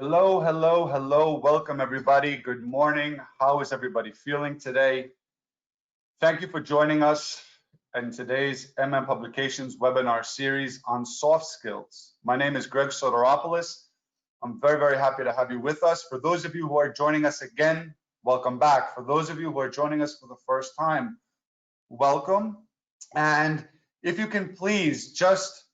Hello, hello, hello. Welcome, everybody. Good morning. How is everybody feeling today? Thank you for joining us in today's Publications webinar series on soft skills. My name is Greg Soteropoulos. I'm very, very happy to have you with us. For those of you who are joining us again, welcome back. For those of you who are joining us for the first time, welcome. And if you can please just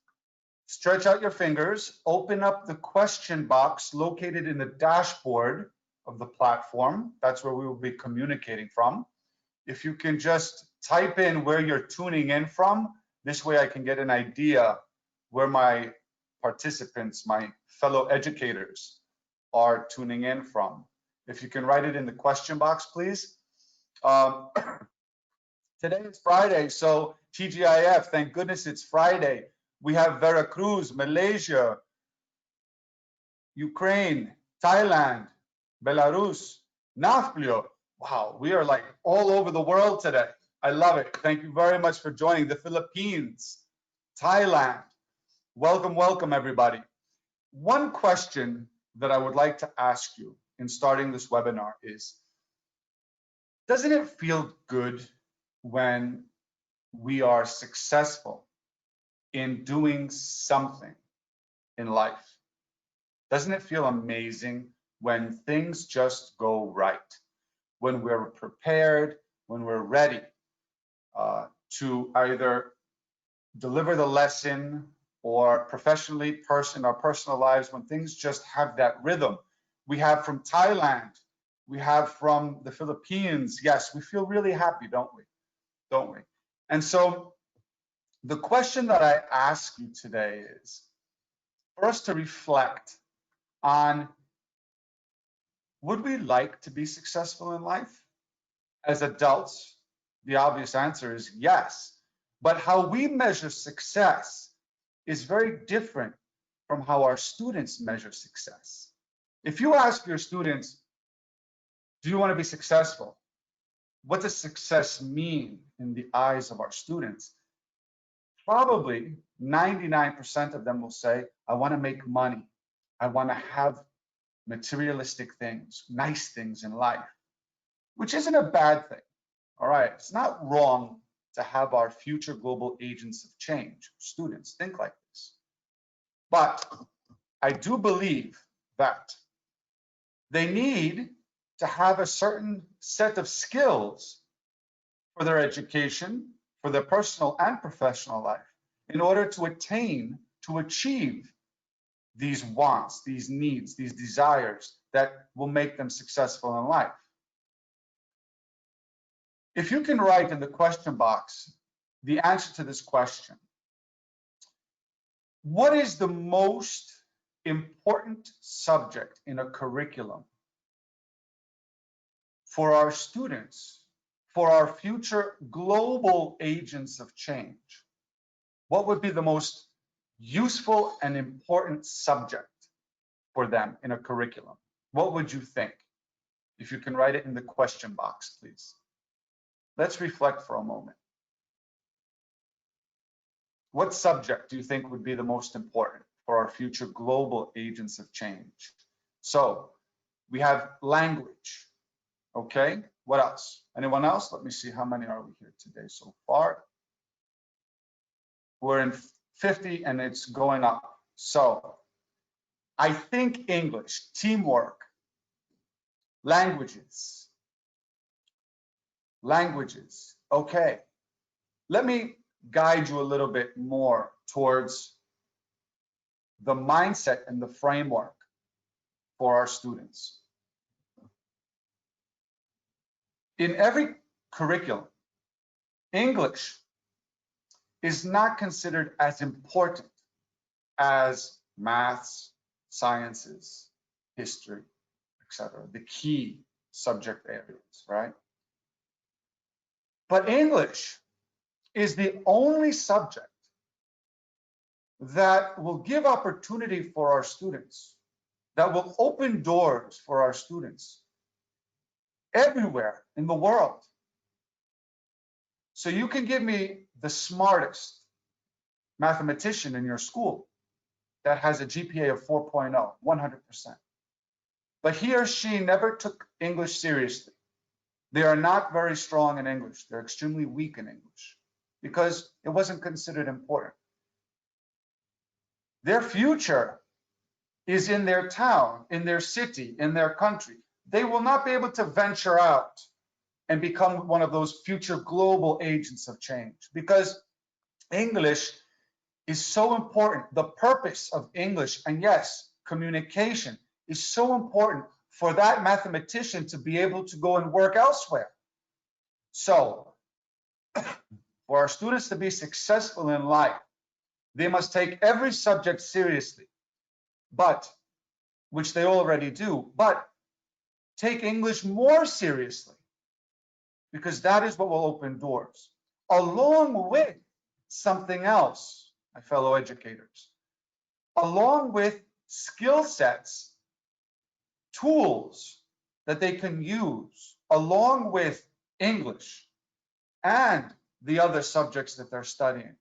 stretch out your fingers, open up the question box located in the dashboard of the platform. That's where we will be communicating from. If you can just type in where you're tuning in from, this way I can get an idea where my participants, my fellow educators are tuning in from. If you can write it in the question box, please. Today is Friday, so TGIF, thank goodness it's Friday. We have Veracruz, Malaysia, Ukraine, Thailand, Belarus, Nafplio. Wow, we are like all over the world today. I love it. Thank you very much for joining. The Philippines, Thailand. Welcome, welcome, everybody. One question that I would like to ask you in starting this webinar is, doesn't it feel good when we are successful in doing something in life? Doesn't it feel amazing when things just go right? When we're prepared, when we're ready to either deliver the lesson or professionally, our personal lives, when things just have that rhythm. We have from Thailand, we have from the Philippines. Yes, we feel really happy, don't we? Don't we? And so the question that I ask you today is for us to reflect on, would we like to be successful in life? As adults, the obvious answer is yes. But how we measure success is very different from how our students measure success. If you ask your students, do you want to be successful? What does success mean in the eyes of our students? Probably 99% of them will say, I want to make money. I want to have materialistic things, nice things in life, which isn't a bad thing. All right, it's not wrong to have our future global agents of change, students, think like this. But I do believe that they need to have a certain set of skills for their education, for their personal and professional life, in order to attain, to achieve these wants, these needs, these desires that will make them successful in life. If you can write in the question box the answer to this question, what is the most important subject in a curriculum for our students, for our future global agents of change? What would be the most useful and important subject for them in a curriculum? What would you think? If you can write it in the question box, please. Let's reflect for a moment. What subject do you think would be the most important for our future global agents of change? So we have language, okay? What else? Anyone else? Let me see, how many are we here today so far? We're in 50 and it's going up. So I think English, teamwork, languages. Okay. Let me guide you a little bit more towards the mindset and the framework for our students. In every curriculum, English is not considered as important as maths, sciences, history, etc., the key subject areas, right? But English is the only subject that will give opportunity for our students, that will open doors for our students everywhere in the world. So you can give me the smartest mathematician in your school that has a GPA of 4.0, 100%. but he or she never took English seriously. They are not very strong in English. They're extremely weak in English because it wasn't considered important. Their future is in their town, in their city, in their country. They will not be able to venture out and become one of those future global agents of change because English is so important. The purpose of English, and yes, communication, is so important for that mathematician to be able to go and work elsewhere. So, for our students to be successful in life, they must take every subject seriously, but which they already do, but take English more seriously, because that is what will open doors, along with something else, my fellow educators, along with skill sets, tools that they can use, along with English and the other subjects that they're studying,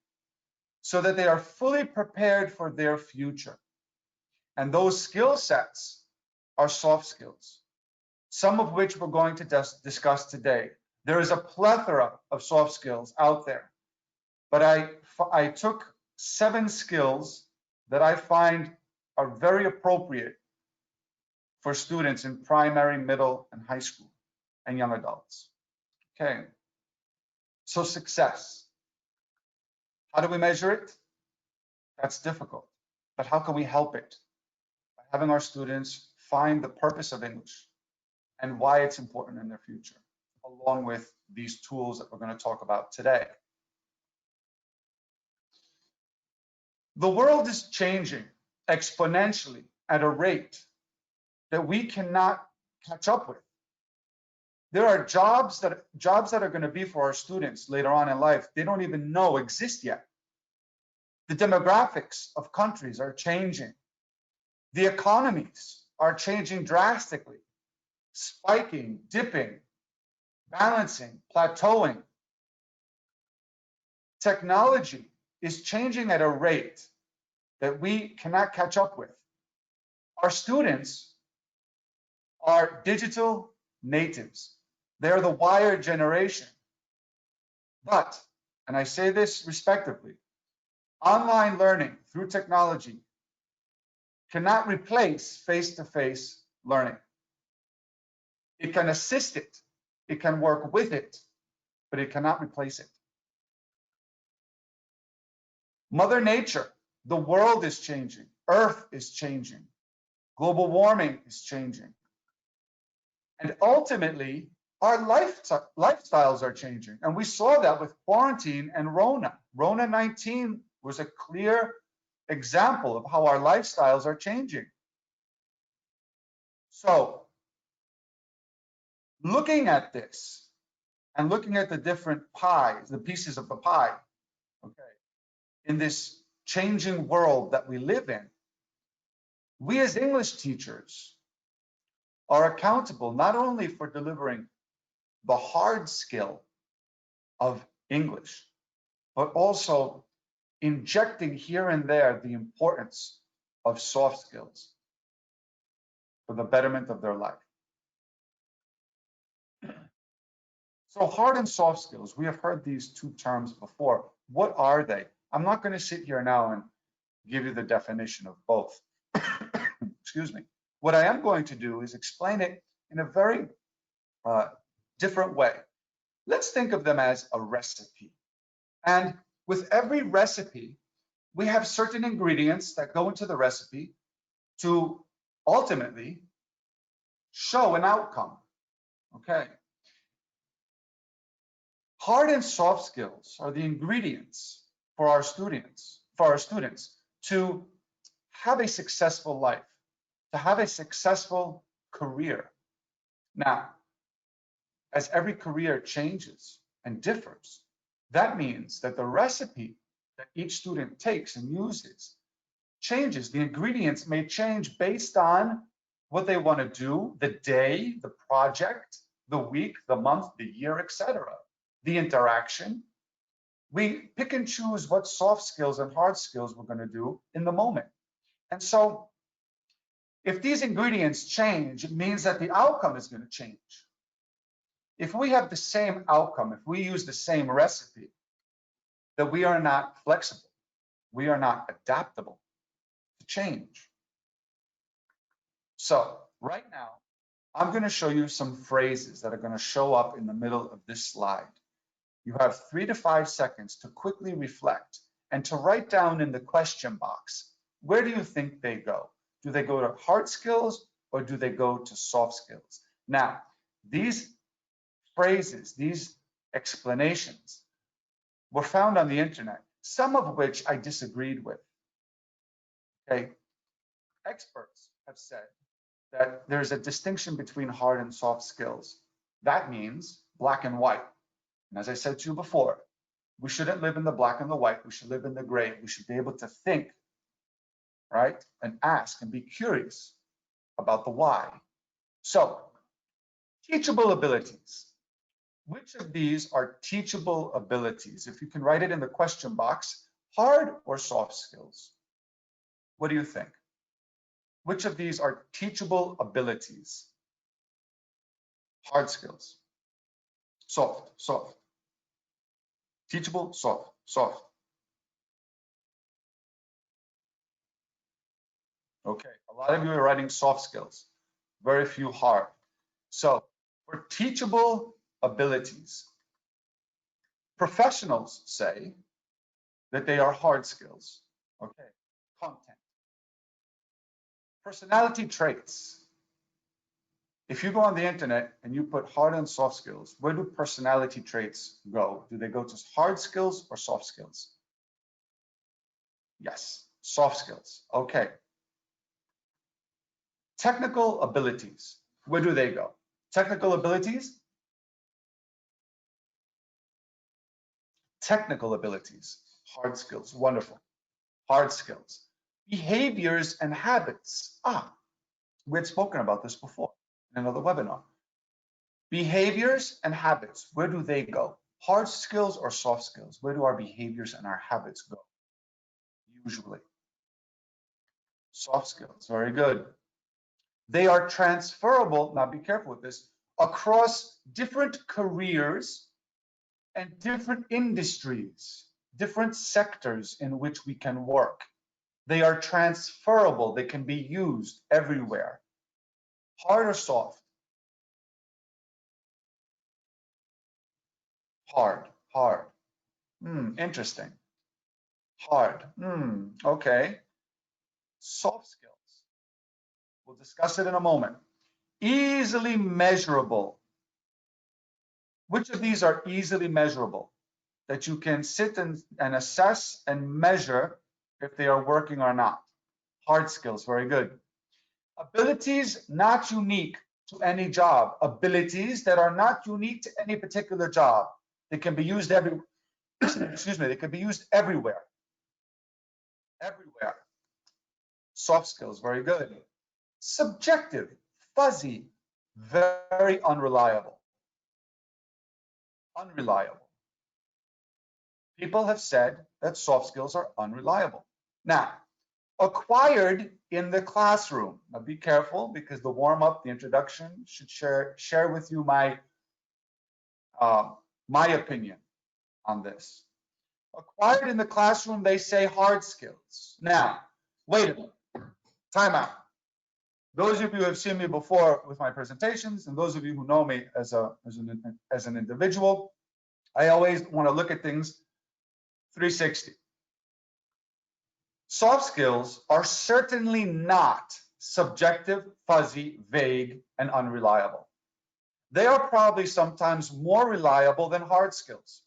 so that they are fully prepared for their future. And those skill sets are soft skills, some of which we're going to discuss today. There is a plethora of soft skills out there, but I took 7 skills that I find are very appropriate for students in primary, middle, and high school, and young adults. Okay, so success. How do we measure it? That's difficult, but how can we help it? By having our students find the purpose of English and why it's important in their future, along with these tools that we're going to talk about today. The world is changing exponentially at a rate that we cannot catch up with. There are jobs that are going to be for our students later on in life, they don't even know exist yet. The demographics of countries are changing. The economies are changing drastically, spiking, dipping, balancing, plateauing. Technology is changing at a rate that we cannot catch up with. Our students are digital natives. They're the wired generation. But, and I say this respectively, online learning through technology cannot replace face-to-face learning. It can assist it, it can work with it, but it cannot replace it. Mother Nature, the world is changing, Earth is changing, global warming is changing. And ultimately, our lifestyles are changing. And we saw that with quarantine and Rona. Rona 19 was a clear example of how our lifestyles are changing. So, looking at this and looking at the different pies, the pieces of the pie, okay, in this changing world that we live in, we as English teachers are accountable not only for delivering the hard skill of English, but also injecting here and there the importance of soft skills for the betterment of their life. So hard and soft skills, we have heard these 2 terms before. What are they? I'm not going to sit here now and give you the definition of both. Excuse me. What I am going to do is explain it in a very different way. Let's think of them as a recipe. And with every recipe, we have certain ingredients that go into the recipe to ultimately show an outcome. Okay. Hard and soft skills are the ingredients for our students to have a successful life, to have a successful career. Now, as every career changes and differs, that means that the recipe that each student takes and uses changes. The ingredients may change based on what they want to do, the day, the project, the week, the month, the year, etc. The interaction. We pick and choose what soft skills and hard skills we're going to do in the moment. And so If these ingredients change, it means that the outcome is going to change. If we have the same outcome, if we use the same recipe, then we are not flexible. We are not adaptable to change. So right now, I'm going to show you some phrases that are going to show up in the middle of this slide. You have 3 to 5 seconds to quickly reflect and to write down in the question box, where do you think they go? Do they go to hard skills or do they go to soft skills? Now, these phrases, these explanations were found on the internet, some of which I disagreed with. Okay, experts have said that there's a distinction between hard and soft skills. That means black and white. And as I said to you before, we shouldn't live in the black and the white. We should live in the gray. We should be able to think, right? And ask and be curious about the why. So, teachable abilities. Which of these are teachable abilities? If you can write it in the question box, hard or soft skills? What do you think? Which of these are teachable abilities? Hard skills. Soft, soft. Teachable, soft, soft. Okay, a lot of you are writing soft skills, very few hard. So for teachable abilities, professionals say that they are hard skills. Okay, content. Personality traits. If you go on the internet and you put hard and soft skills, where do personality traits go? Do they go to hard skills or soft skills? Yes, soft skills. Okay. Technical abilities, where do they go? Technical abilities? Technical abilities, hard skills, wonderful. Hard skills. Behaviors and habits. We had spoken about this before in another webinar. Behaviors and habits, where do they go? Hard skills or soft skills? Where do our behaviors and our habits go? Usually. Soft skills, very good. They are transferable, now be careful with this, across different careers and different industries, different sectors in which we can work. They are transferable, they can be used everywhere. Hard or soft? Hard, hard. Interesting. Hard. Okay. Soft skills. We'll discuss it in a moment. Easily measurable. Which of these are easily measurable? That you can sit and assess and measure if they are working or not. Hard skills, very good. Abilities not unique to any job. Abilities that are not unique to any particular job. They can be used everywhere. Excuse me, they can be used everywhere. Everywhere. Soft skills, very good. Subjective, fuzzy, very unreliable. Unreliable. People have said that soft skills are unreliable. Now, acquired in the classroom. Now be careful because the warm-up, the introduction should share with you my opinion on this. Acquired in the classroom, they say hard skills. Now, wait a minute. Time out. Those of you who have seen me before with my presentations, and those of you who know me as an individual, I always want to look at things 360. Soft skills are certainly not subjective, fuzzy, vague, and unreliable. They are probably sometimes more reliable than hard skills.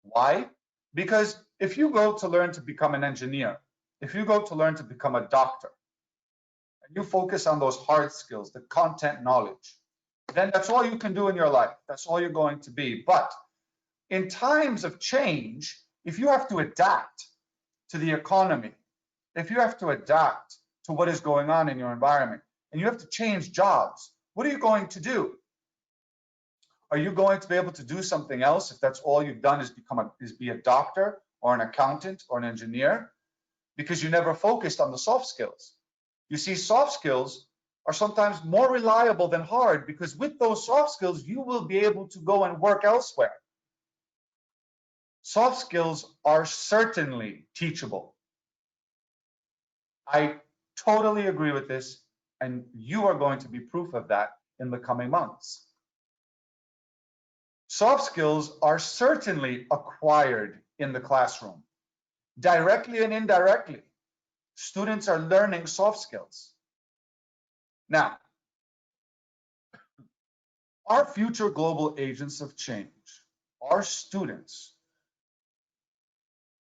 Why? Because if you go to learn to become an engineer, if you go to learn to become a doctor, and you focus on those hard skills, the content knowledge, then that's all you can do in your life. That's all you're going to be. But in times of change, if you have to adapt to the economy, if you have to adapt to what is going on in your environment, and you have to change jobs, what are you going to do? Are you going to be able to do something else if that's all you've done is be a doctor or an accountant or an engineer? Because you never focused on the soft skills. You see, soft skills are sometimes more reliable than hard, because with those soft skills, you will be able to go and work elsewhere. Soft skills are certainly teachable. I totally agree with this, and you are going to be proof of that in the coming months. Soft skills are certainly acquired in the classroom, directly and indirectly. Students are learning soft skills. Now, our future global agents of change, our students,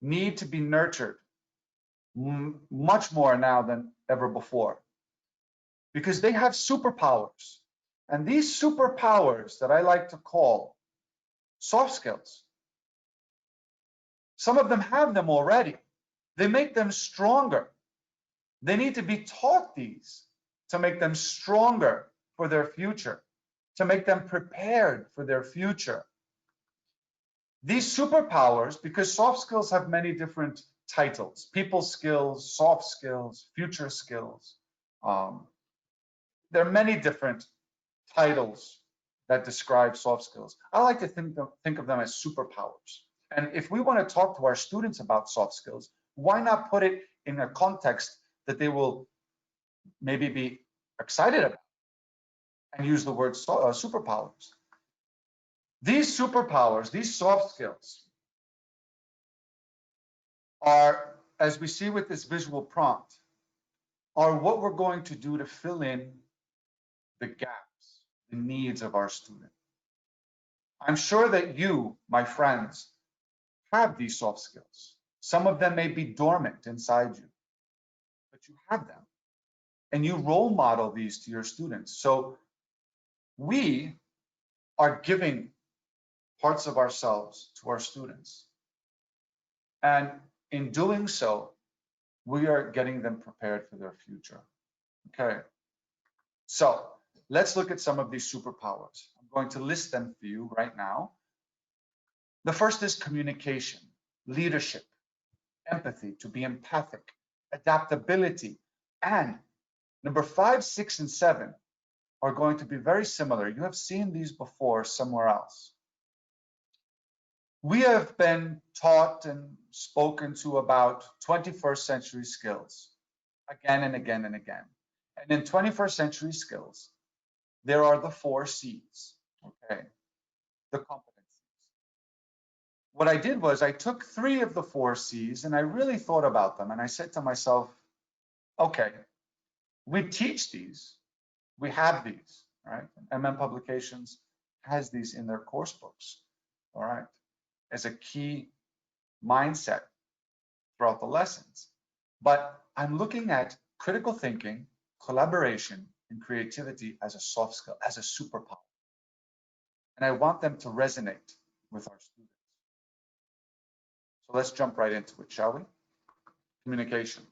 need to be nurtured much more now than ever before, because they have superpowers. And these superpowers that I like to call soft skills, some of them have them already. They make them stronger. They need to be taught these to make them stronger for their future, to make them prepared for their future. These superpowers, because soft skills have many different titles: people skills, soft skills, future skills. There are many different titles that describe soft skills. I like to think of them as superpowers. And if we want to talk to our students about soft skills, why not put it in a context that they will maybe be excited about, and use the word superpowers? These superpowers, these soft skills, are, as we see with this visual prompt, are what we're going to do to fill in the gaps, the needs of our student. I'm sure that you, my friends, have these soft skills. Some of them may be dormant inside you, but you have them, and you role model these to your students. So we are giving parts of ourselves to our students. And in doing so, we are getting them prepared for their future. Okay. So let's look at some of these superpowers. I'm going to list them for you right now. The first is communication, leadership, empathy, to be empathic, adaptability, and number 5, 6, and 7 are going to be very similar. You have seen these before somewhere else. We have been taught and spoken to about 21st century skills again and again and again. And in 21st century skills, there are the 4 C's, okay? The competencies. What I did was I took 3 of the 4 C's and I really thought about them. And I said to myself, okay, we teach these, we have these, right? MM Publications has these in their course books, all right, as a key mindset throughout the lessons. But I'm looking at critical thinking, collaboration, and creativity as a soft skill, as a superpower. And I want them to resonate with our students. So let's jump right into it, shall we? Communication.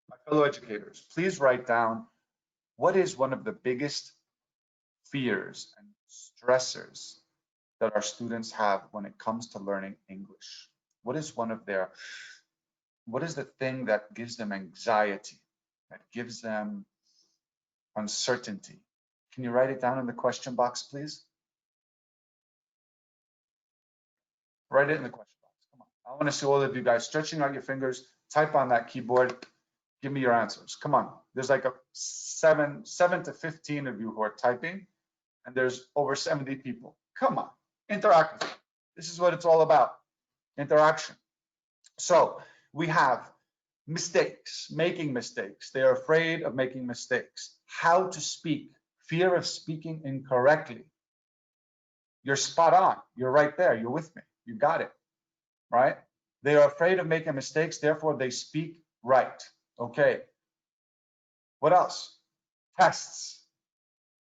My fellow educators, please write down, what is one of the biggest fears and stressors that our students have when it comes to learning English? What is the thing that gives them anxiety, that gives them uncertainty? Can you write it down in the question box, please? Write it in the question box. Come on. I want to see all of you guys stretching out your fingers. Type on that keyboard. Give me your answers. Come on. There's like a 7 to 15 of you who are typing, and there's over 70 people. Come on. Interact with me. This is what it's all about. Interaction. So we have mistakes, making mistakes. They are afraid of making mistakes. How to speak. Fear of speaking incorrectly. You're spot on. You're right there. You're with me. You got it, right? They are afraid of making mistakes, therefore they speak right. Okay. What else? Tests.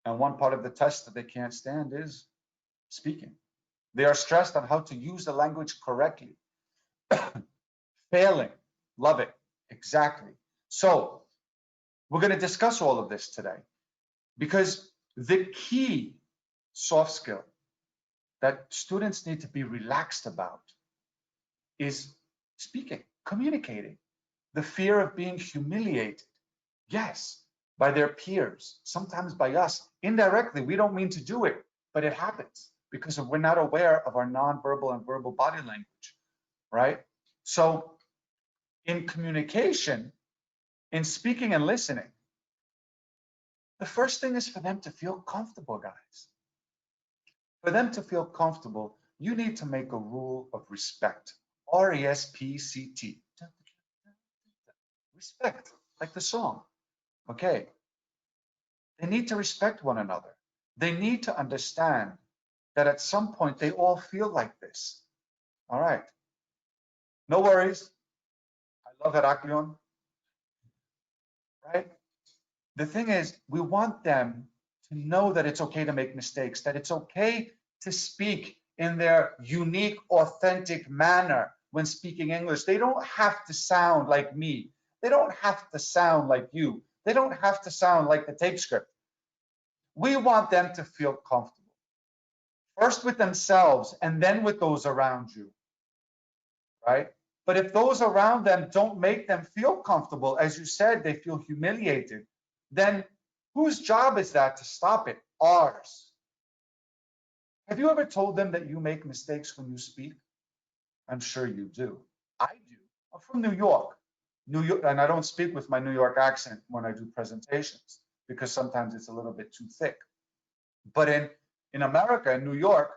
And one part of the test that they can't stand is speaking. They are stressed on how to use the language correctly. Failing. Love it. Exactly. So we're going to discuss all of this today, because the key soft skill that students need to be relaxed about is speaking, communicating. The fear of being humiliated. Yes, by their peers, sometimes by us. Indirectly, we don't mean to do it, but it happens because we're not aware of our nonverbal and verbal body language, right? So in communication, in speaking and listening, the first thing is for them to feel comfortable, guys. For them to feel comfortable, you need to make a rule of respect. RESPCT. Respect, like the song. Okay. They need to respect one another. They need to understand that at some point they all feel like this. All right. No worries. I love Heraklion, right? The thing is, we want them to know that it's okay to make mistakes, that it's okay to speak in their unique, authentic manner when speaking English. They don't have to sound like me. They don't have to sound like you. They don't have to sound like the tape script. We want them to feel comfortable, first with themselves and then with those around you, right? But if those around them don't make them feel comfortable, as you said, they feel humiliated, then whose job is that to stop it? Ours. Have you ever told them that you make mistakes when you speak? I'm sure you do. I do. I'm from New York. New York, and I don't speak with my New York accent when I do presentations because sometimes it's a little bit too thick. But in America, in New York,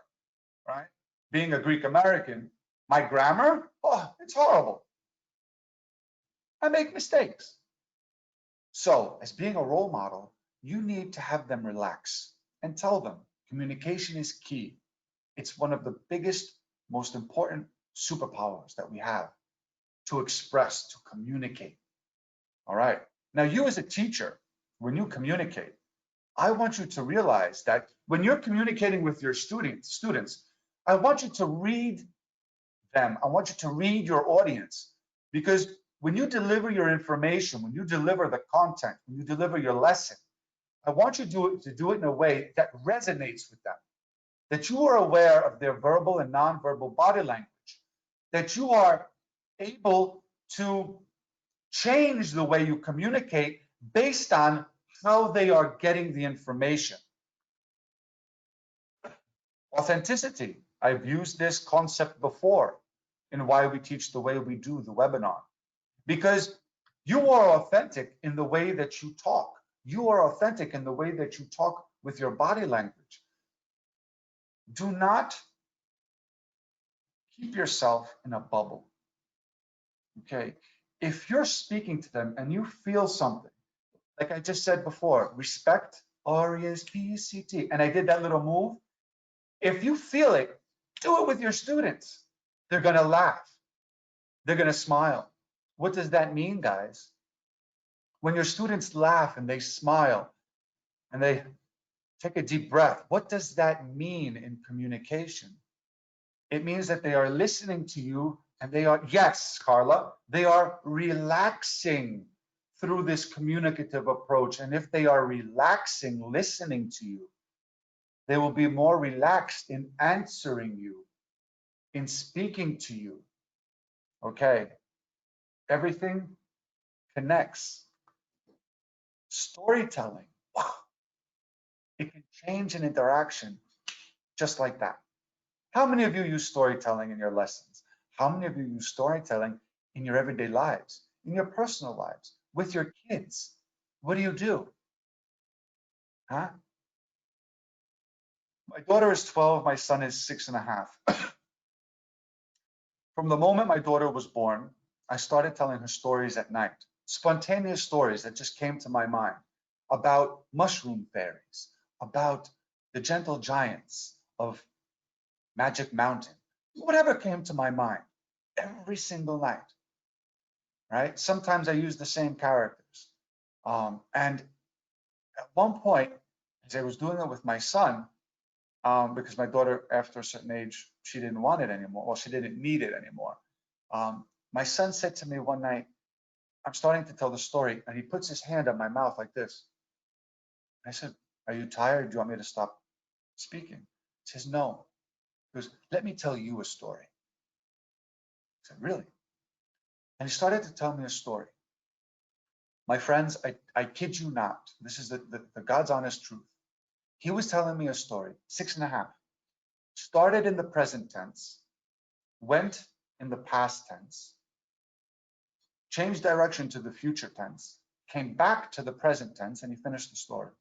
right, being a Greek American, my grammar, oh, it's horrible. I make mistakes. So, as being a role model, you need to have them relax and tell them communication is key. It's one of the biggest, most important superpowers that we have to express, to communicate. All right. Now, you as a teacher, when you communicate, I want you to realize that when you're communicating with your students, I want you to read them. I want you to read your audience because when you deliver your information, when you deliver the content, when you deliver your lesson, I want you to do it in a way that resonates with them, that you are aware of their verbal and nonverbal body language, that you are able to change the way you communicate based on how they are getting the information. Authenticity. I've used this concept before in why we teach the way we do the webinar. Because you are authentic in the way that you talk. You are authentic in the way that you talk with your body language. Do not keep yourself in a bubble. Okay? If you're speaking to them and you feel something, like I just said before, respect, RESPCT, and I did that little move. If you feel it, do it with your students. They're going to laugh. They're going to smile. What does that mean, guys? When your students laugh and they smile and they take a deep breath, what does that mean in communication? It means that they are listening to you and they are, yes, Carla, they are relaxing through this communicative approach. And if they are relaxing, listening to you, they will be more relaxed in answering you, in speaking to you. Okay, everything connects. Storytelling, wow, it can change an interaction just like that. How many of you use storytelling in your lessons? How many of you use storytelling in your everyday lives, in your personal lives, with your kids? What do? Huh? My daughter is 12, my son is 6.5. From the moment my daughter was born, I started telling her stories at night, spontaneous stories that just came to my mind about mushroom fairies, about the gentle giants of Magic Mountain, whatever came to my mind, every single night, right? Sometimes I use the same characters. And at one point, as I was doing it with my son, because my daughter, after a certain age, she didn't want it anymore. Well, she didn't need it anymore. My son said to me one night, I'm starting to tell the story, and he puts his hand on my mouth like this. I said, are you tired? Do you want me to stop speaking? He says, no. He goes, let me tell you a story. I said, really? And he started to tell me a story. My friends, I kid you not. This is the God's honest truth. He was telling me a story, 6.5. Started in the present tense, went in the past tense, changed direction to the future tense, came back to the present tense, and he finished the story.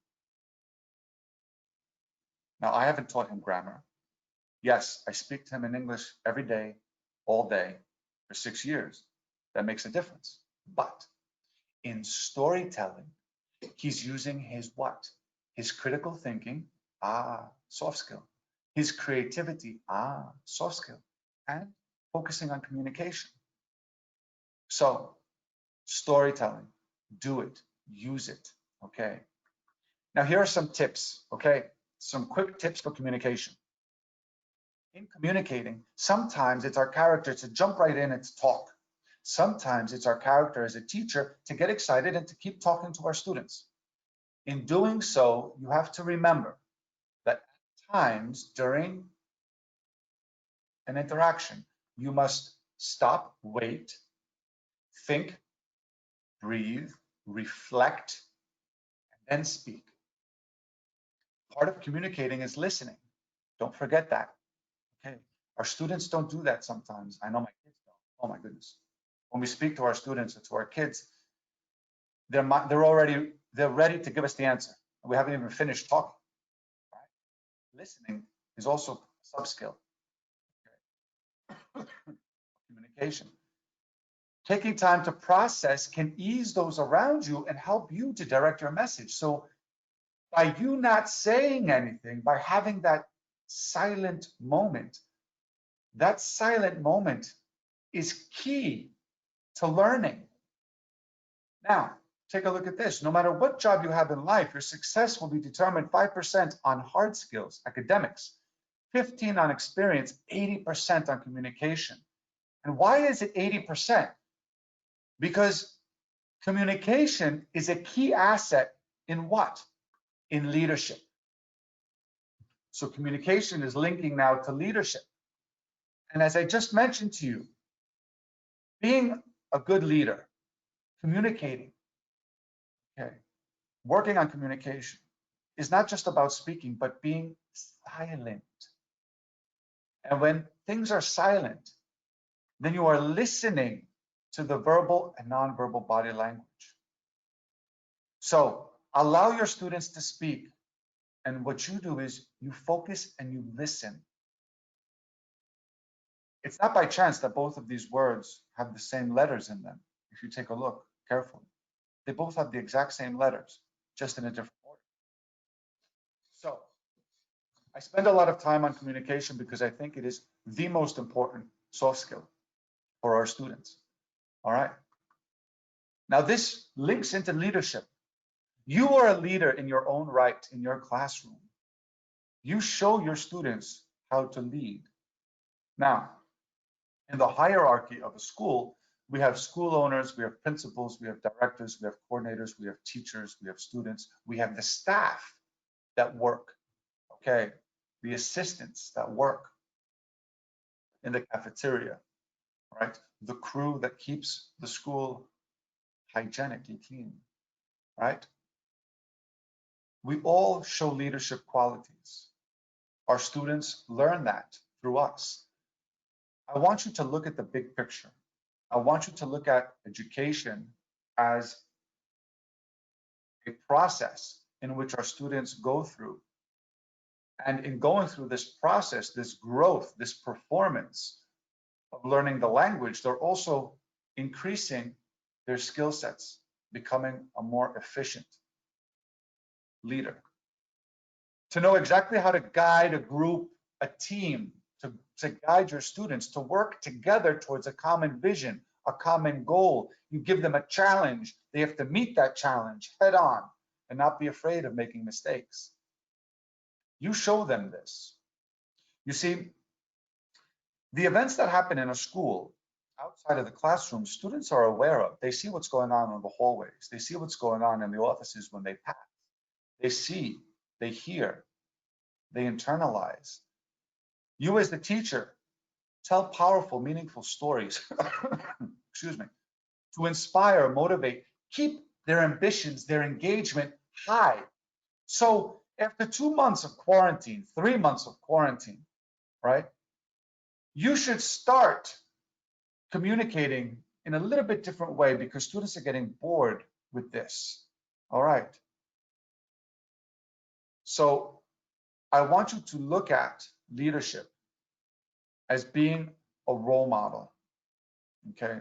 Now, I haven't taught him grammar. Yes, I speak to him in English every day, all day, for 6 years. That makes a difference. But in storytelling, he's using his what? His critical thinking, soft skill. His creativity, soft skill. And focusing on communication. So, storytelling, do it, use it, okay? Now, here are some tips, okay? Some quick tips for communication. In communicating, sometimes it's our character to jump right in and to talk. Sometimes it's our character as a teacher to get excited and to keep talking to our students. In doing so, you have to remember that at times during an interaction, you must stop, wait, think, breathe, reflect, and then speak. Part of communicating is listening. Don't forget that. Okay. Our students don't do that sometimes. I know my kids don't. Oh my goodness. When we speak to our students or to our kids, they're ready to give us the answer. We haven't even finished talking. Right? Listening is also a sub skill. Okay. Communication. Taking time to process can ease those around you and help you to direct your message. So by you not saying anything, by having that silent moment, that silent moment is key to learning. Now, take a look at this. No matter what job you have in life, your success will be determined 5% on hard skills, academics, 15% on experience, 80% on communication. And why is it 80%? Because communication is a key asset in what? In leadership. So communication is linking now to leadership. And as I just mentioned to you, being a good leader, communicating, okay, working on communication is not just about speaking, but being silent. And when things are silent, then you are listening to the verbal and nonverbal body language. So allow your students to speak. And what you do is you focus and you listen. It's not by chance that both of these words have the same letters in them. If you take a look carefully, they both have the exact same letters, just in a different order. So I spend a lot of time on communication because I think it is the most important soft skill for our students. All right. Now this links into leadership. You are a leader in your own right in your classroom. You show your students how to lead. Now, in the hierarchy of a school, we have school owners, we have principals, we have directors, we have coordinators, we have teachers, we have students, we have the staff that work, okay, the assistants that work in the cafeteria, right? The crew that keeps the school hygienically clean, right? We all show leadership qualities. Our students learn that through us. I want you to look at the big picture. I want you to look at education as a process in which our students go through. And in going through this process, this growth, this performance of learning the language, they're also increasing their skill sets, becoming a more efficient leader. To know exactly how to guide a group, a team, to guide your students to work together towards a common vision, a common goal. You give them a challenge. They have to meet that challenge head on and not be afraid of making mistakes. You show them this. You see, the events that happen in a school outside of the classroom, students are aware of. They see what's going on in the hallways. They see what's going on in the offices when they pass. They see, they hear, they internalize. You as the teacher, tell powerful, meaningful stories, excuse me, to inspire, motivate, keep their ambitions, their engagement high. So after 2 months of quarantine, 3 months of quarantine, right, you should start communicating in a little bit different way because students are getting bored with this. All right. So I want you to look at leadership as being a role model. Okay.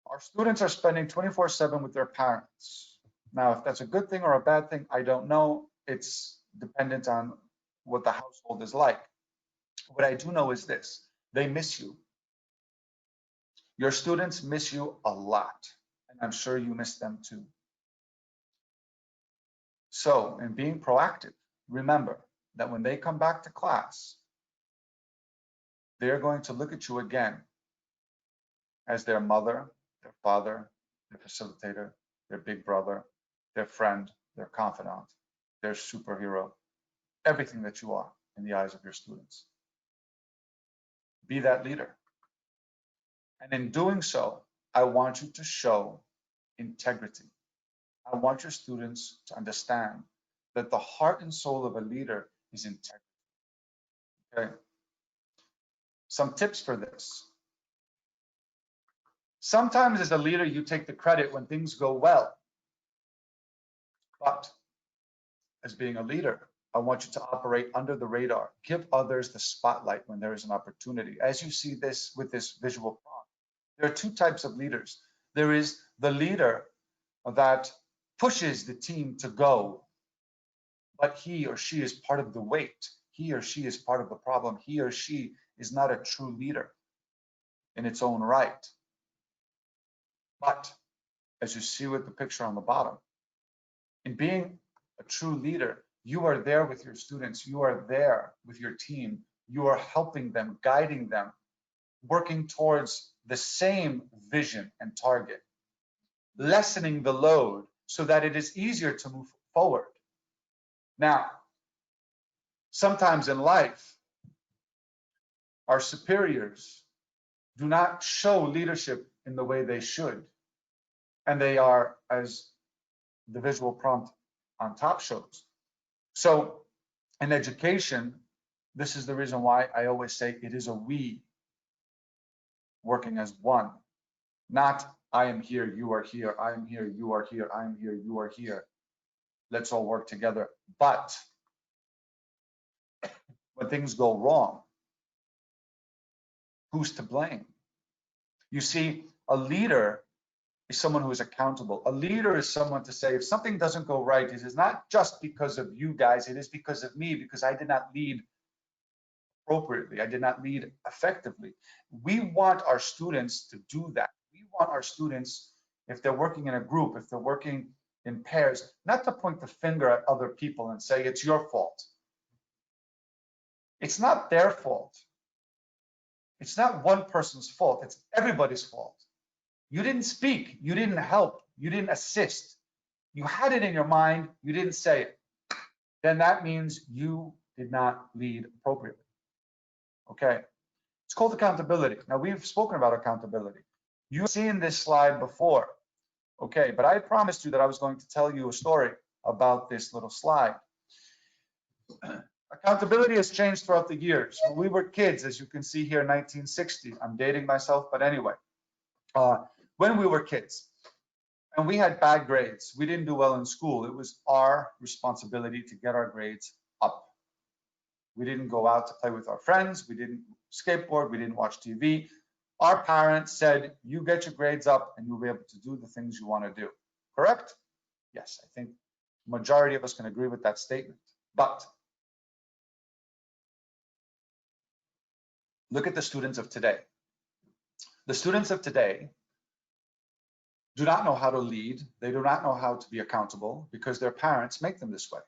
Our students are spending 24/7 with their parents. Now, if that's a good thing or a bad thing, I don't know. It's dependent on what the household is like. What I do know is this: they miss you. Your students miss you a lot, and I'm sure you miss them too. So, in being proactive, remember that when they come back to class, they're going to look at you again as their mother, their father, their facilitator, their big brother, their friend, their confidant, their superhero, everything that you are in the eyes of your students. Be that leader. And in doing so, I want you to show integrity. I want your students to understand that the heart and soul of a leader is integrity. Okay? Some tips for this. Sometimes as a leader, you take the credit when things go well. But as being a leader, I want you to operate under the radar. Give others the spotlight when there is an opportunity. As you see this with this visual prompt, there are two types of leaders. There is the leader that pushes the team to go, but he or she is part of the weight. He or she is part of the problem. He or she is not a true leader in its own right. But as you see with the picture on the bottom, in being a true leader, you are there with your students. You are there with your team. You are helping them, guiding them, working towards the same vision and target, lessening the load so that it is easier to move forward. Now, sometimes in life, our superiors do not show leadership in the way they should. And they are, as the visual prompt on top shows. So in education, this is the reason why I always say it is a we working as one, not I am here, you are here, I am here, you are here, I am here, you are here. Let's all work together. But when things go wrong, who's to blame? You see, a leader is someone who is accountable. A leader is someone to say, if something doesn't go right, it is not just because of you guys, it is because of me, because I did not lead appropriately. I did not lead effectively. We want our students to do that. We want our students, if they're working in a group, if they're working in pairs, not to point the finger at other people and say, it's your fault. It's not their fault. It's not one person's fault. It's everybody's fault. You didn't speak. You didn't help. You didn't assist. You had it in your mind. You didn't say it. Then that means you did not lead appropriately. Okay. It's called accountability. Now, we've spoken about accountability. You've seen this slide before. Okay. But I promised you that I was going to tell you a story about this little slide. Accountability has changed throughout the years. When we were kids, as you can see here, 1960. I'm dating myself, but anyway. When we were kids and we had bad grades, we didn't do well in school. It was our responsibility to get our grades up. We didn't go out to play with our friends. We didn't skateboard. We didn't watch TV. Our parents said, you get your grades up and you'll be able to do the things you want to do. Correct? Yes, I think the majority of us can agree with that statement. But look at the students of today. The students of today do not know how to lead. They do not know how to be accountable because their parents make them this way.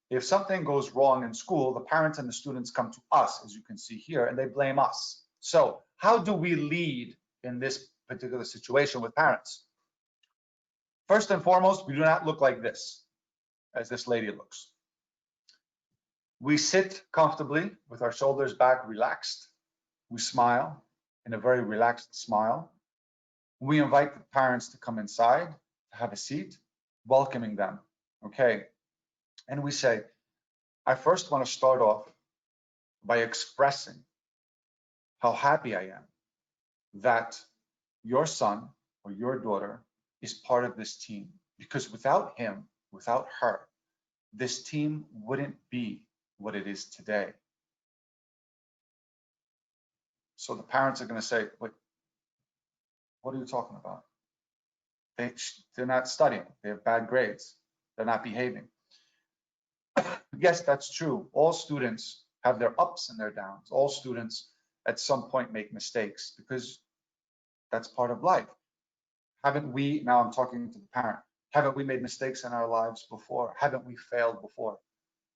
If something goes wrong in school, the parents and the students come to us, as you can see here, and they blame us. So how do we lead in this particular situation with parents? First and foremost, we do not look like this, as this lady looks. We sit comfortably with our shoulders back, relaxed. We smile in a very relaxed smile. We invite the parents to come inside, to have a seat, welcoming them, okay? And we say, I first want to start off by expressing how happy I am that your son or your daughter is part of this team, because without him, without her, this team wouldn't be what it is today. So the parents are going to say, wait, what are you talking about? They're not studying. They have bad grades. They're not behaving. Yes, that's true. All students have their ups and their downs. All students at some point make mistakes, because that's part of life. Haven't we, now I'm talking to the parent, haven't we made mistakes in our lives before? Haven't we failed before,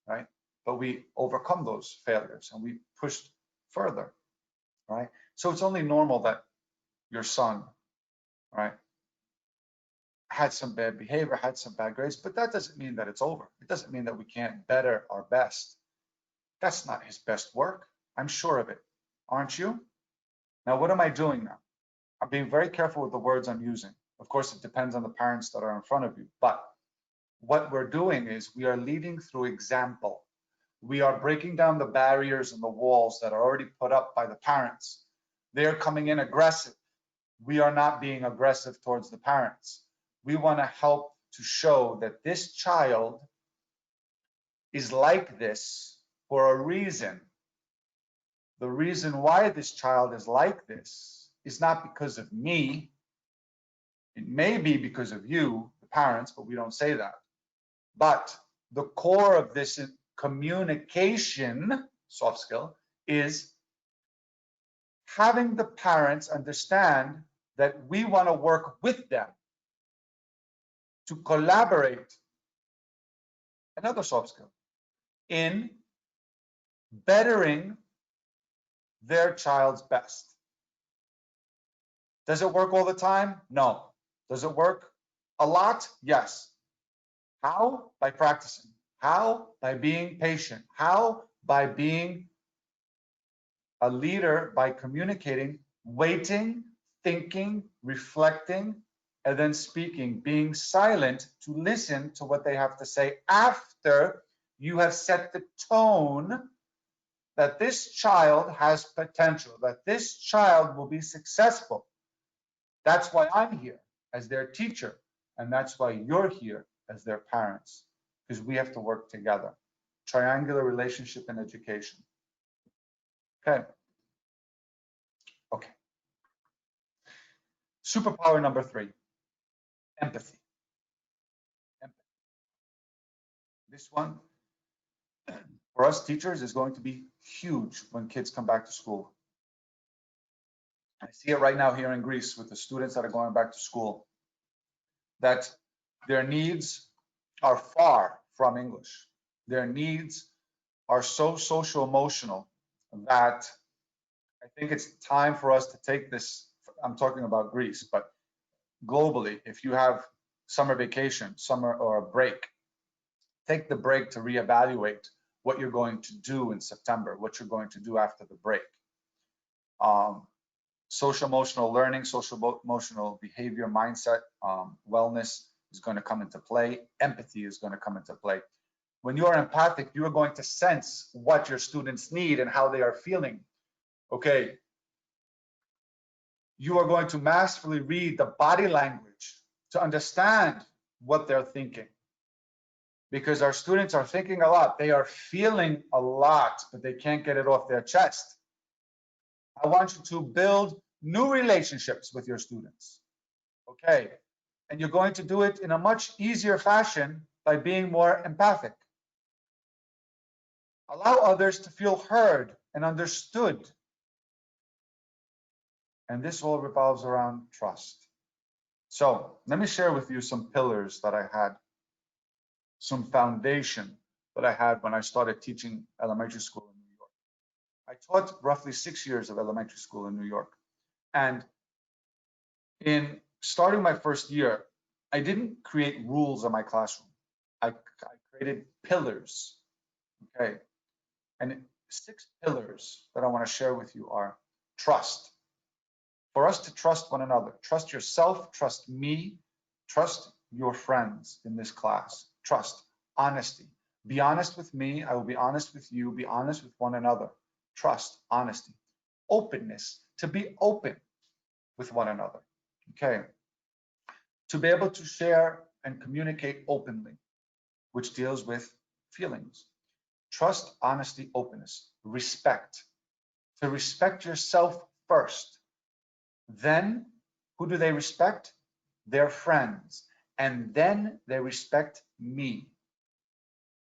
right? But we overcome those failures and we pushed further, right? So it's only normal that your son, right, had some bad behavior, had some bad grades, but that doesn't mean that it's over. It doesn't mean that we can't better our best. That's not his best work. I'm sure of it. Aren't you? Now, what am I doing now? I'm being very careful with the words I'm using. Of course, it depends on the parents that are in front of you, but what we're doing is we are leading through example. We are breaking down the barriers and the walls that are already put up by the parents. They're coming in aggressive. We are not being aggressive towards the parents. We want to help to show that this child is like this for a reason. The reason why this child is like this is not because of me. It may be because of you, the parents, but we don't say that. But the core of this communication, soft skill, is having the parents understand that we want to work with them to collaborate, another soft skill, in bettering their child's best. Does it work all the time? No. Does it work a lot? Yes. How? By practicing. How? By being patient. How? By being a leader, by communicating, waiting, thinking, reflecting, and then speaking, being silent to listen to what they have to say after you have set the tone that this child has potential, that this child will be successful. That's why I'm here as their teacher, and that's why you're here as their parents, because we have to work together. Triangular relationship in education. Okay. Okay. Superpower number 3, empathy. Empathy. This one, for us teachers, is going to be huge when kids come back to school. I see it right now here in Greece with the students that are going back to school, that their needs are far from English. Their needs are so social emotional that I think it's time for us to take this. I'm talking about Greece, but globally, if you have summer vacation, summer or a break, take the break to reevaluate what you're going to do in September, what you're going to do after the break. Social emotional learning, social emotional behavior, mindset, wellness is going to come into play. Empathy is going to come into play. When you are empathic, you are going to sense what your students need and how they are feeling. Okay. You are going to masterfully read the body language to understand what they're thinking. Because our students are thinking a lot. They are feeling a lot, but they can't get it off their chest. I want you to build new relationships with your students. Okay. And you're going to do it in a much easier fashion by being more empathic. Allow others to feel heard and understood. And this all revolves around trust. So let me share with you some pillars that I had, some foundation that I had when I started teaching elementary school in New York. I taught roughly 6 years of elementary school in New York. And in starting my first year, I didn't create rules in my classroom. I created pillars, okay? And 6 pillars that I want to share with you are trust, for us to trust one another. Trust yourself, trust me, trust your friends in this class. Trust, honesty. Be honest with me, I will be honest with you, be honest with one another. Trust, honesty. Openness, to be open with one another. Okay. To be able to share and communicate openly, which deals with feelings. Trust, honesty, openness. Respect. To respect yourself first. Then, who do they respect? Their friends. And then they respect me.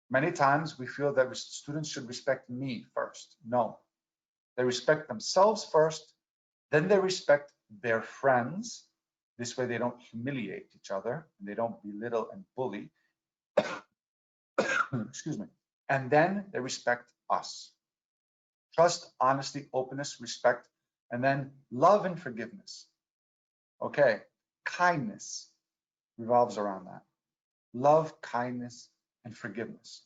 Many times we feel that students should respect me first. No, they respect themselves first, then they respect their friends. This way they don't humiliate each other, and they don't belittle and bully. Excuse me. And then they respect us. Trust, honesty, openness, respect, and then love and forgiveness. Okay, kindness revolves around that. Love, kindness, and forgiveness.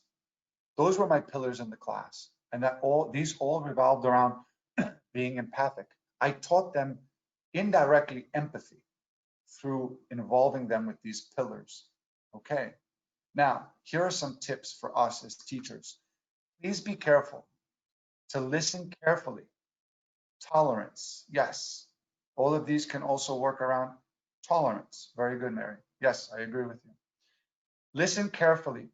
Those were my pillars in the class, and these all revolved around being empathic. I taught them indirectly empathy through involving them with these pillars. Okay, now here are some tips for us as teachers. Please be careful to listen carefully. Tolerance, yes. All of these can also work around tolerance. Very good, Mary. Yes, I agree with you. Listen carefully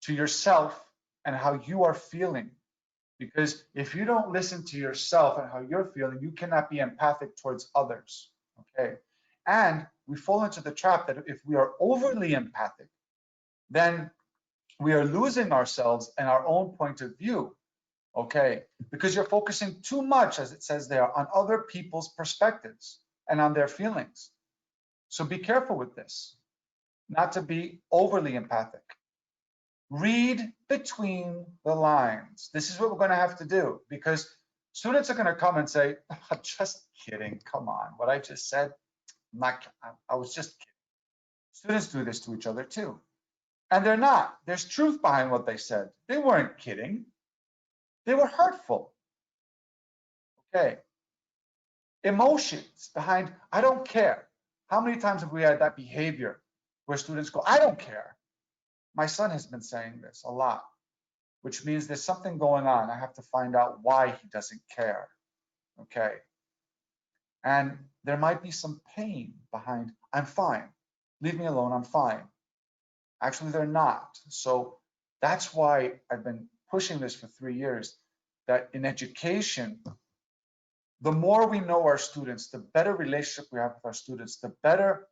to yourself and how you are feeling. Because if you don't listen to yourself and how you're feeling, you cannot be empathic towards others. Okay. And we fall into the trap that if we are overly empathic, then we are losing ourselves and our own point of view. Okay. Because you're focusing too much, as it says there, on other people's perspectives and on their feelings. So be careful with this, not to be overly empathic. Read between the lines. This is what we're going to have to do, because students are going to come and say, oh, just kidding, come on, what I just said, I was just kidding. Students do this to each other too. And they're not. There's truth behind what they said. They weren't kidding. They were hurtful. Okay. Emotions behind, I don't care. How many times have we had that behavior where students go, I don't care? My son has been saying this a lot, which means there's something going on. I have to find out why he doesn't care. Okay. And there might be some pain behind, I'm fine. Leave me alone, I'm fine. Actually, they're not. So that's why I've been pushing this for 3 years, that in education, the more we know our students, the better relationship we have with our students, the better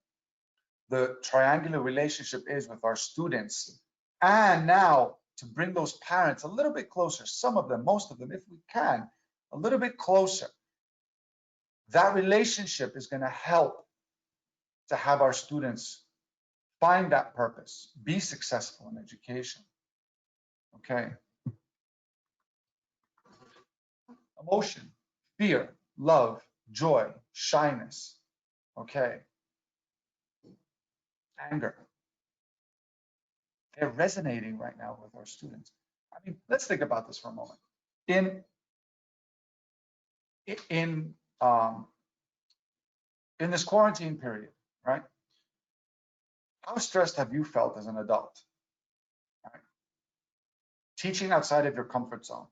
the triangular relationship is with our students. And now to bring those parents a little bit closer, some of them, most of them, if we can, a little bit closer. That relationship is going to help to have our students find that purpose, be successful in education. Okay. Emotion, fear, love, joy, shyness. Okay. Anger. They're resonating right now with our students. I mean, let's think about this for a moment. In this quarantine period, right? How stressed have you felt as an adult? Right? Teaching outside of your comfort zone,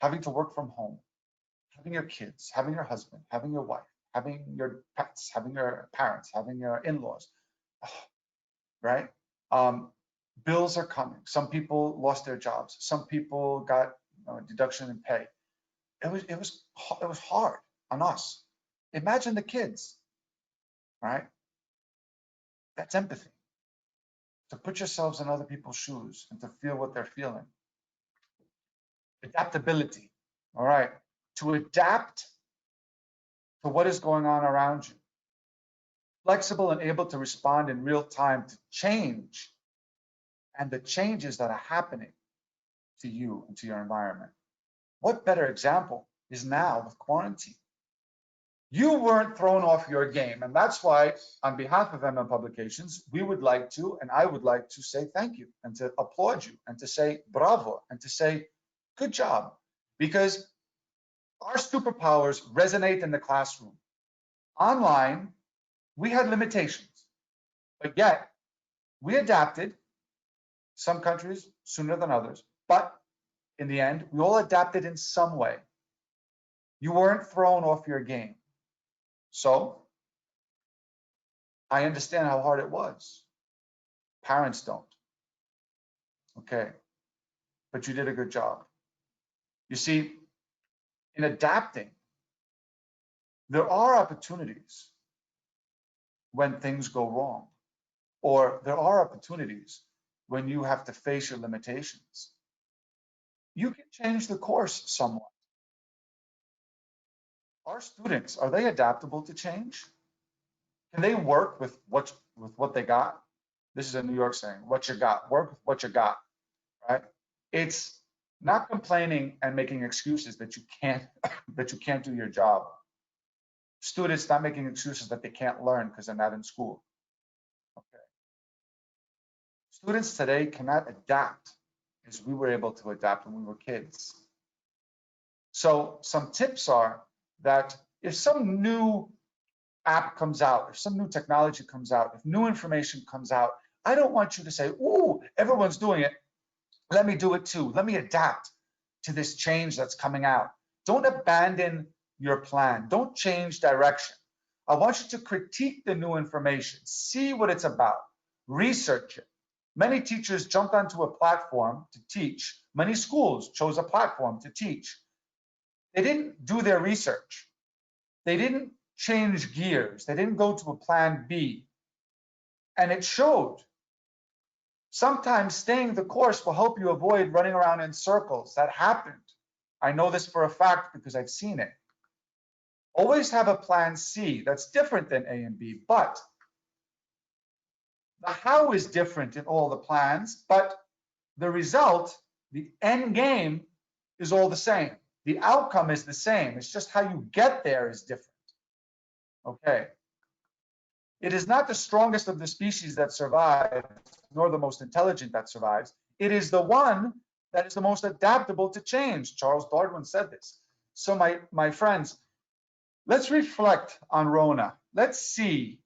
having to work from home, having your kids, having your husband, having your wife, having your pets, having your parents, having your in-laws, right? Bills are coming. Some people lost their jobs. Some people got deduction in pay. It was hard on us. Imagine the kids, right? That's empathy. To put yourselves in other people's shoes and to feel what they're feeling. Adaptability, all right? To adapt to what is going on around you. Flexible and able to respond in real time to change and the changes that are happening to you and to your environment. What better example is now with quarantine? You weren't thrown off your game. And that's why, on behalf of MM Publications, we would like to, and I would like to say thank you and to applaud you and to say bravo and to say good job, because our superpowers resonate in the classroom. Online, we had limitations, but yet we adapted. Some countries sooner than others, but in the end, we all adapted in some way. You weren't thrown off your game. So I understand how hard it was. Parents don't. Okay. But you did a good job. You see, in adapting, there are opportunities when things go wrong, or there are opportunities when you have to face your limitations. You can change the course somewhat. Our students, are they adaptable to change? Can they work with what they got? This is a New York saying, what you got, work with what you got, right? It's not complaining and making excuses that you can't that you can't do your job. Students not making excuses that they can't learn because they're not in school. Okay. Students today cannot adapt as we were able to adapt when we were kids. So some tips are that if some new app comes out, if some new technology comes out, if new information comes out, I don't want you to say, ooh, everyone's doing it. Let me do it too. Let me adapt to this change that's coming out. Don't abandon your plan. Don't change direction. I want you to critique the new information, see what it's about, research it. Many teachers jumped onto a platform to teach. Many schools chose a platform to teach. They didn't do their research. They didn't change gears. They didn't go to a plan B. And it showed. Sometimes staying the course will help you avoid running around in circles. That happened. I know this for a fact because I've seen it. Always have a plan C that's different than A and B, but the how is different in all the plans, but the result, the end game, is all the same. The outcome is the same. It's just how you get there is different. Okay. It is not the strongest of the species that survives, nor the most intelligent that survives. It is the one that is the most adaptable to change. Charles Darwin said this. So my friends, let's reflect on Rona. Let's see.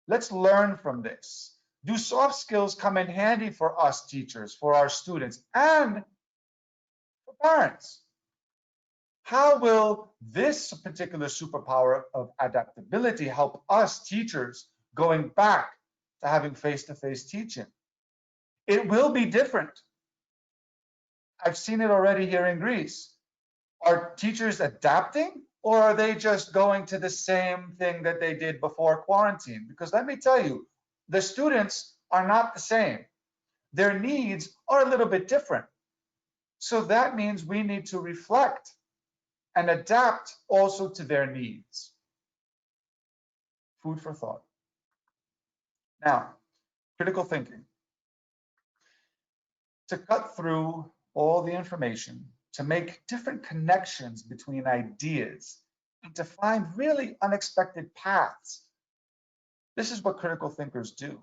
Let's learn from this. Do soft skills come in handy for us teachers, for our students, and for parents? How will this particular superpower of adaptability help us teachers going back to having face-to-face teaching? It will be different. I've seen it already here in Greece. Are teachers adapting, or are they just going to the same thing that they did before quarantine? Because let me tell you, the students are not the same. Their needs are a little bit different. So that means we need to reflect and adapt also to their needs. Food for thought. Now, critical thinking. To cut through all the information, to make different connections between ideas, and to find really unexpected paths. This is what critical thinkers do.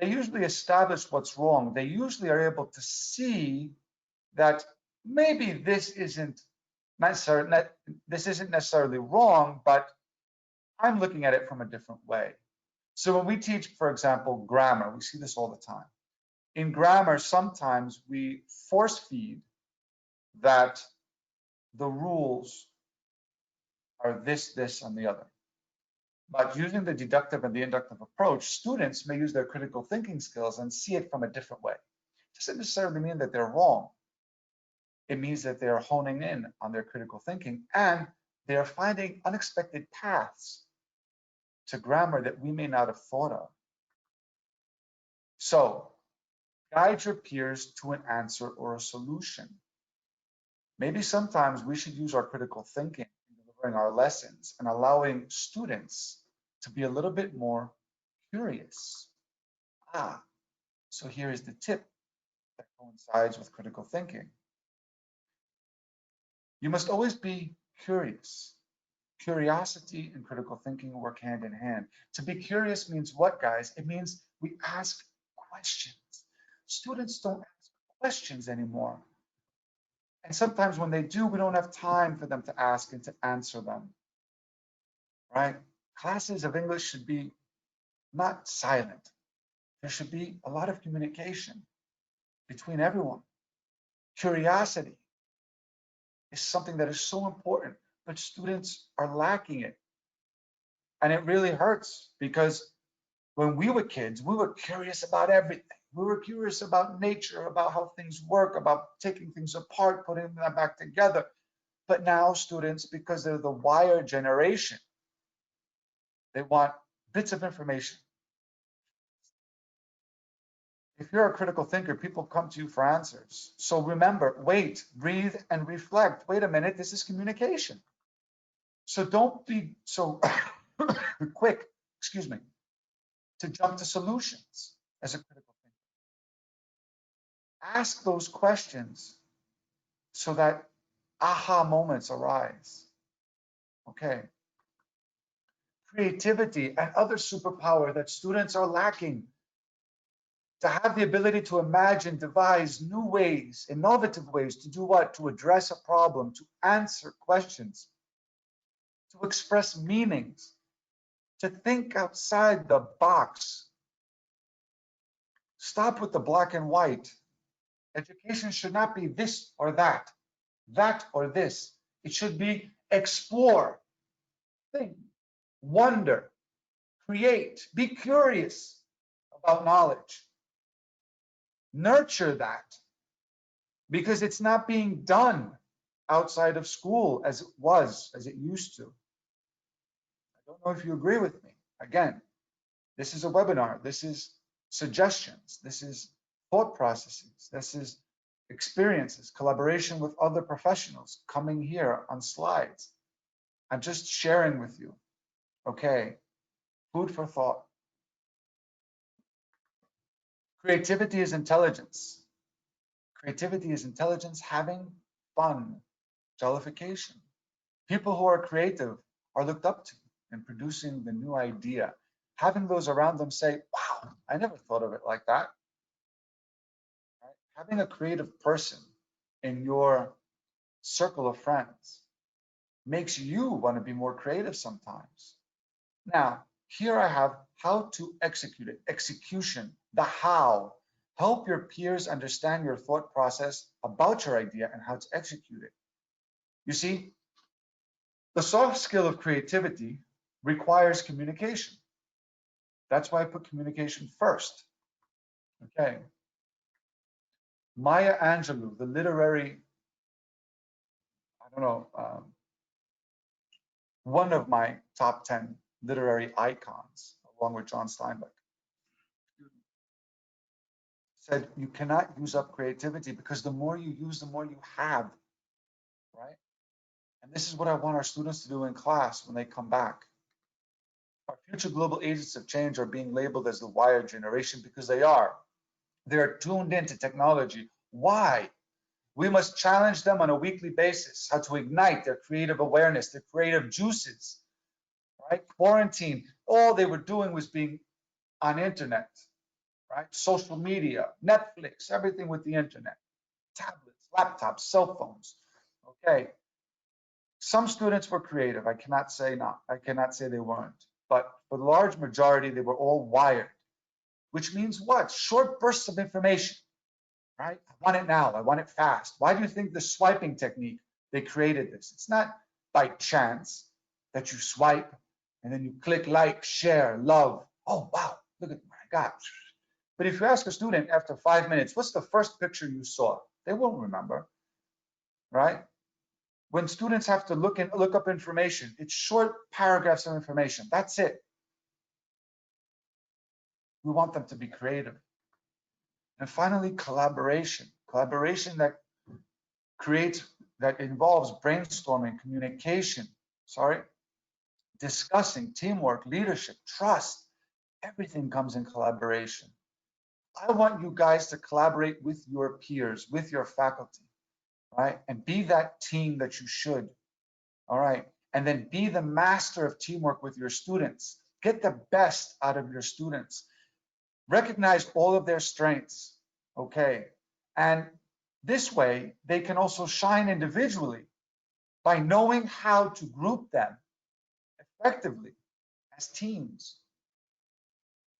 They usually establish what's wrong. They usually are able to see that maybe this isn't necessarily wrong, but I'm looking at it from a different way. So when we teach, for example, grammar, we see this all the time. In grammar, sometimes we force feed that the rules are this, this, and the other. But using the deductive and the inductive approach, students may use their critical thinking skills and see it from a different way. It doesn't necessarily mean that they're wrong. It means that they're honing in on their critical thinking and they're finding unexpected paths to grammar that we may not have thought of. So, guide your peers to an answer or a solution. Maybe sometimes we should use our critical thinking in delivering our lessons and allowing students to be a little bit more curious. So here is the tip that coincides with critical thinking. You must always be curious. Curiosity and critical thinking work hand in hand. To be curious means what, guys? It means we ask questions. Students don't ask questions anymore. And sometimes when they do, we don't have time for them to ask and to answer them. right? Classes of English should be not silent. There should be a lot of communication between everyone. Curiosity is something that is so important, but students are lacking it. And it really hurts because when we were kids, we were curious about everything. We were curious about nature, about how things work, about taking things apart, putting them back together. But now students, because they're the wired generation, they want bits of information. If you're a critical thinker, people come to you for answers. So remember, wait, breathe, and reflect. Wait a minute, this is communication. So don't be so quick, excuse me, to jump to solutions as a critical thinker. Ask those questions so that aha moments arise. Okay. Creativity and other superpower that students are lacking. To have the ability to imagine, devise new ways, innovative ways to do what? To address a problem, to answer questions, to express meanings, to think outside the box. Stop with the black and white. Education should not be this or that or this. It should be explore, think, wonder, create, be curious about knowledge. Nurture that because it's not being done outside of school as it used to. I don't know if you agree with me. Again, this is a webinar. This is suggestions. This is thought processes. This is experiences, collaboration with other professionals coming here on slides. I'm just sharing with you. Okay, food for thought. Creativity is intelligence. Creativity is intelligence having fun, jollification. People who are creative are looked up to in producing the new idea. Having those around them say, wow, I never thought of it like that. Right? Having a creative person in your circle of friends makes you want to be more creative sometimes. Now, here I have how to execute it, execution, the how. Help your peers understand your thought process about your idea and how to execute it. You see, the soft skill of creativity requires communication. That's why I put communication first. Okay. Maya Angelou, the literary, I don't know, one of my top 10 literary icons, along with John Steinbeck, said you cannot use up creativity because the more you use, the more you have, right? And this is what I want our students to do in class when they come back. Our future global agents of change are being labeled as the wired generation because they are. They're tuned into technology. Why? We must challenge them on a weekly basis how to ignite their creative awareness, their creative juices, right? Quarantine, all they were doing was being on internet, right? Social media, Netflix, everything with the internet, tablets, laptops, cell phones. Okay. Some students were creative. I cannot say not. I cannot say they weren't. But for the large majority, they were all wired, which means what? Short bursts of information, right? I want it now. I want it fast. Why do you think the swiping technique, they created this? It's not by chance that you swipe and then you click like, share, love. Oh, wow, look at my God. But if you ask a student after 5 minutes, what's the first picture you saw? They won't remember, right? When students have to look up information, it's short paragraphs of information. That's it. We want them to be creative. And finally, collaboration. Collaboration that involves brainstorming, communication, discussing, teamwork, leadership, trust. Everything comes in collaboration. I want you guys to collaborate with your peers, with your faculty, right? And be that team that you should, all right? And then be the master of teamwork with your students. Get the best out of your students. Recognize all of their strengths, okay? And this way, they can also shine individually by knowing how to group them effectively as teams.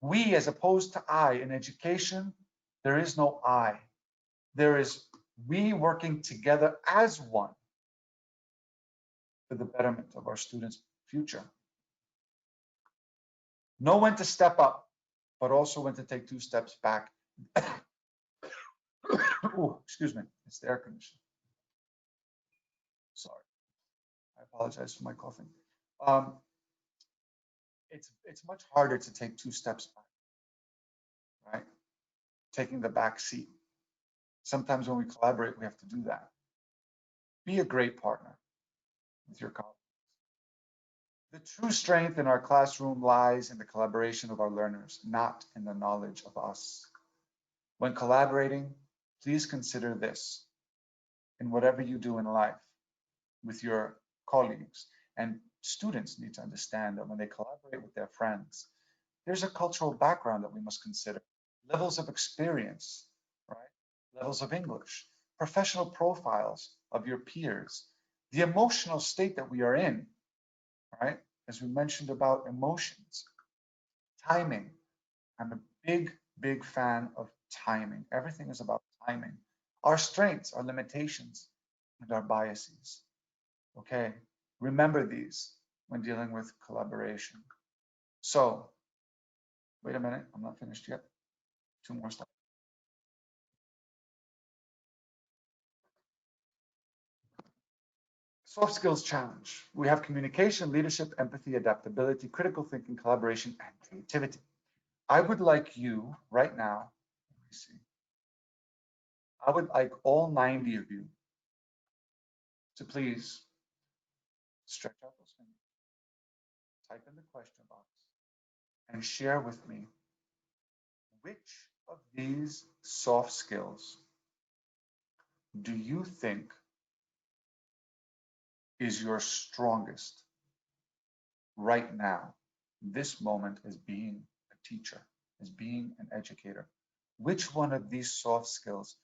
We, as opposed to I in education, there is no I. There is we working together as one for the betterment of our students' future. Know when to step up, but also when to take 2 steps back. Ooh, excuse me, it's the air conditioner. Sorry, I apologize for my coughing. It's much harder to take 2 steps back, right? Taking the back seat. Sometimes when we collaborate, we have to do that. Be a great partner with your colleagues. The true strength in our classroom lies in the collaboration of our learners, not in the knowledge of us. When collaborating, please consider this in whatever you do in life with your colleagues. And students need to understand that when they collaborate with their friends, there's a cultural background that we must consider, levels of experience, right? Levels of English, professional profiles of your peers, the emotional state that we are in, right? As we mentioned about emotions, timing. I'm a big fan of timing. Everything is about timing. Our strengths, our limitations, and our biases. Okay, remember these when dealing with collaboration. So, wait a minute, I'm not finished yet. 2 more slides. Soft skills challenge. We have communication, leadership, empathy, adaptability, critical thinking, collaboration, and creativity. I would like you right now, let me see. I would like all 90 of you to please stretch out those fingers, type in the question box, and share with me which of these soft skills do you think is your strongest right now, this moment, as being a teacher, as being an educator? Which one of these soft skills?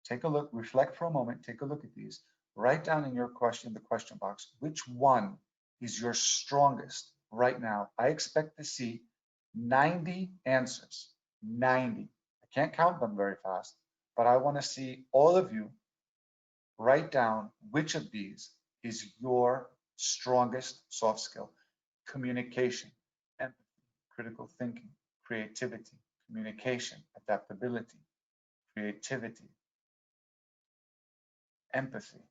Take a look, reflect for a moment, take a look at these, write down in your question, the question box, which one is your strongest right now? I expect to see 90 answers, 90. I can't count them very fast, but I want to see all of you write down which of these is your strongest soft skill. Communication, empathy, critical thinking, creativity, communication, adaptability, creativity, empathy,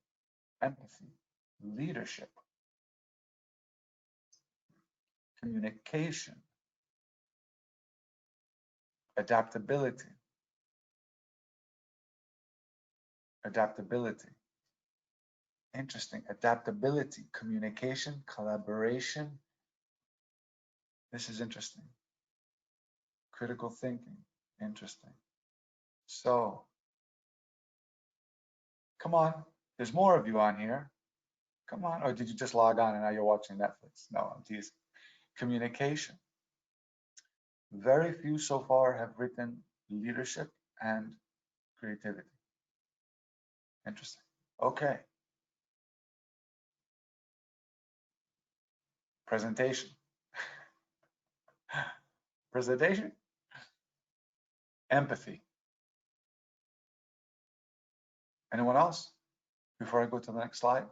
leadership, communication, adaptability. Interesting. Adaptability, communication, collaboration. This is interesting. Critical thinking. Interesting. So, come on. There's more of you on here. Come on. Or did you just log on and now you're watching Netflix? No, I'm teasing. Communication. Very few so far have written leadership and creativity. Interesting. Okay. Presentation. Presentation. Empathy. Anyone else? Before I go to the next slide.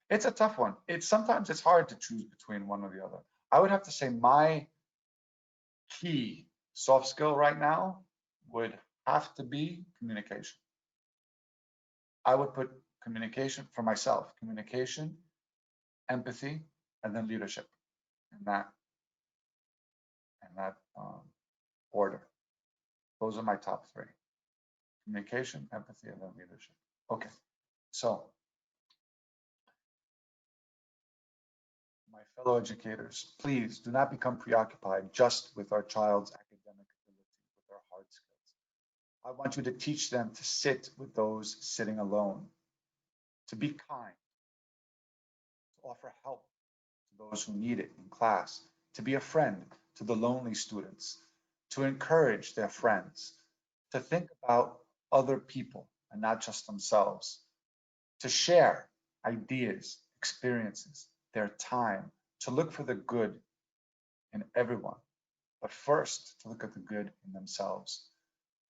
It's a tough one. Sometimes it's hard to choose between one or the other. I would have to say my key soft skill right now would have to be communication. I would put communication for myself, communication, empathy, and then leadership in that order. Those are my top 3. Communication, empathy, and then leadership. Okay, so my fellow educators, please do not become preoccupied just with our child's academic ability, with their hard skills. I want you to teach them to sit with those sitting alone, to be kind, to offer help to those who need it in class, to be a friend to the lonely students, to encourage their friends, to think about other people and not just themselves, to share ideas experiences, their time to look for the good in everyone, but first to look at the good in themselves.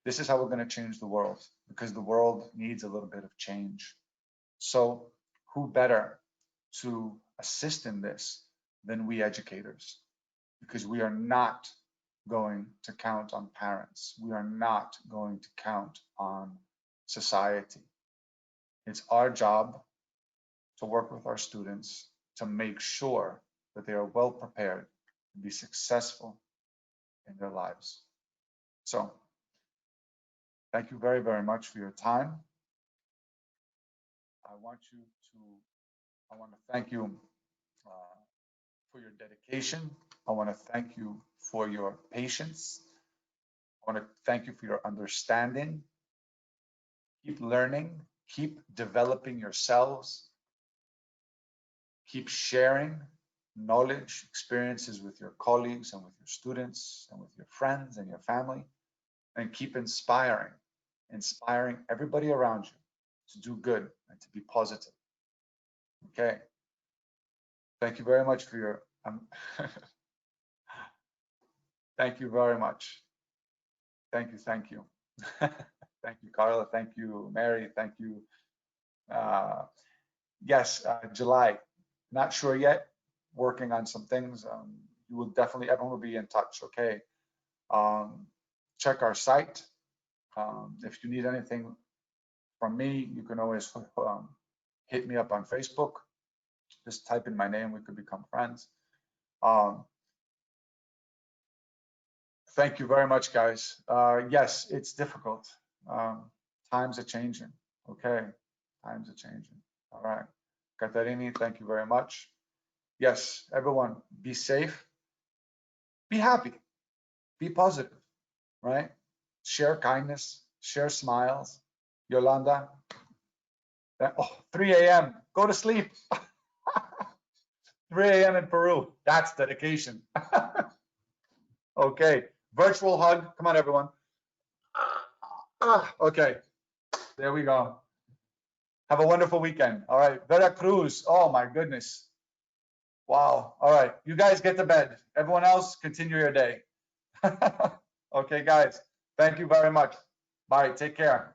This is how we're going to change the world, because the world needs a little bit of change. So who better to assist in this than we educators? Because we are not going to count on parents. We are not going to count on society. It's our job to work with our students to make sure that they are well prepared to be successful in their lives. So thank you very, very much for your time. I want to thank you for your dedication. I want to thank you for your patience. I want to thank you for your understanding. Keep learning, keep developing yourselves, keep sharing knowledge, experiences with your colleagues and with your students and with your friends and your family, and keep inspiring everybody around you to do good and to be positive. Okay. Thank you very much for your, thank you very much. Thank you. Thank you, Carla. Thank you, Mary. Thank you. Yes, July. Not sure yet. Working on some things. You will definitely, everyone will be in touch. Okay. Check our site. If you need anything from me, you can always hit me up on Facebook. Just type in my name. We could become friends. Thank you very much, guys. Yes, it's difficult. Times are changing. Okay. Times are changing. All right. Katarini, thank you very much. Yes, everyone, be safe, be happy, be positive, right? Share kindness, share smiles. Yolanda, 3 a.m., go to sleep. 3 a.m. in Peru, that's dedication. Okay, virtual hug. Come on, everyone. Okay, there we go. Have a wonderful weekend. All right, Veracruz. Oh my goodness. Wow. All right, you guys get to bed. Everyone else, continue your day. Okay, guys, thank you very much. Bye, take care.